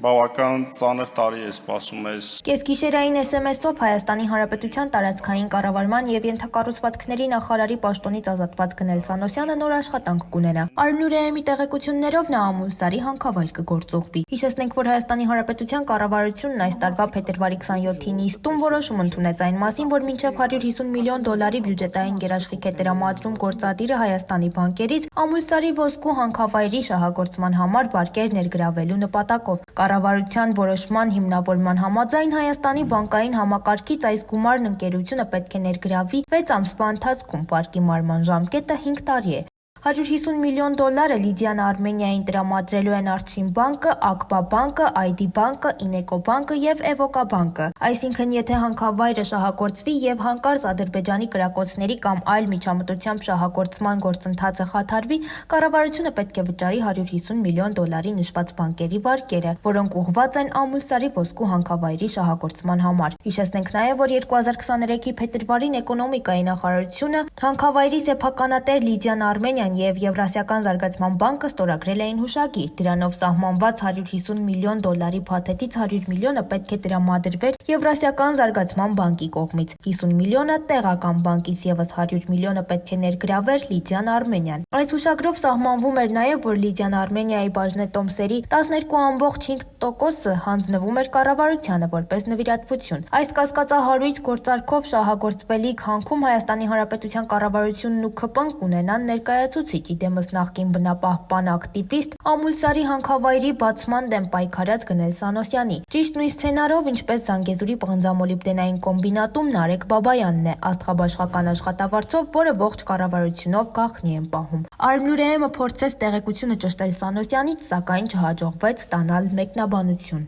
Բավական ծանր տարի է սպասում մեզ։ Կեսգիշերային SMS-ով Հայաստանի Հանրապետության տարածքային կառավարման եւ ենթակառուցվածքների նախարարի պաշտոնից ազատված Գնել Սանոսյանը նոր աշխատանք կունենա։ Արմնուրեի տեղեկություններով նա Ամուլսարի հանքավայր կգործուղվի։ Հիշեցնենք, որ Հայաստանի Հանրապետության կառավարությունն այս տարվա փետրվարի 27-ին նիստում որոշում ընդունեց այն մասին, որ մինչև $150 միլիոն բյուջետային գերաշխիք է տրամադրում գործադիրը Հայաստանի բանկերից Ամուլսարի ոսկու հանքավայրի շահագործման համար վարկեր ներգրավելու նպատակով։ Կառավարության որոշման հիմնավորման համաձայն Հայաստանի բանկային համակարգից այս գումարն ընկերությունը պետք է ներգրավի 6 ամսվա ընթացքում, վարկի մարման ժամկետը 5 տարի է։ $150 միլիոն Լիդիան Արմենիային տրամադրելու են Արցին բանկը, Ակբա բանկը, ID բանկը, Ինեկո բանկը եւ Էվոկա բանկը։ Այսինքն, եթե հանքավայրը շահագործվի եւ հանկարծ Ադրբեջանի կրակոցների կամ այլ միջամտությամբ շահագործման գործընթացը խաթարվի, կառավարությունը պետք է վճարի $150 միլիոն նշված բանկերի վարկերը, որոնք ուղղված են Ամուլսարի ոսկու հանքավայրի շահագործման համար։ Հիշեցնենք նաեւ, որ 2023-ի փետրվարին էկոնոմիկայի նախարարությունը հանքավայրի սեփականատեր Լիդիան Արմենիան եւ Եվրասիական զարգացման բանկը ստորագրել էին հուշագիր։ Դրանով սահմանված $150 միլիոն փաթեթից 100 միլիոնը պետք է տրամադրվեր Եվրասիական զարգացման բանկի կողմից, 50 միլիոնը տեղական բանկից, եւս 100 միլիոնը պետք է ներգրավեր Լիդիան Արմենիան։ Այս հուշագրով սահմանվում էր նաեւ, որ Լիդիան Արմենիայի բաժնետոմսերի 12.5%-ը հանձնվում էր կառավարությանը որպես նվիրատվություն։ Այս կասկածահարույց գործարքով շահագործվելիք հանքում Հայաստանի Հանրապետության կառավարությունն ու ՔՊ-ն կունենան ներկայացուցիչ, իդեմս նախկին բնապահպան ակտիվիստ Ամուլսարի հանքավայրի բացման դեմ պայքարած Գնել Սանոսյանի։ Ճիշտ նույն սցենարով, ինչպես Զանգեզուրի պղնձամոլիբդենային կոմբինատում Նարեկ Բաբայանն է, աստղաբաշխական աշխատավարձով, որը ողջ կառավարությունով գաղտնի են պահում։ Արմնուրեը փորձեց տեղեկությունը ճշտել Սանոսյանից, սակայն չհաջողվեց ստանալ մեկնաբանություն։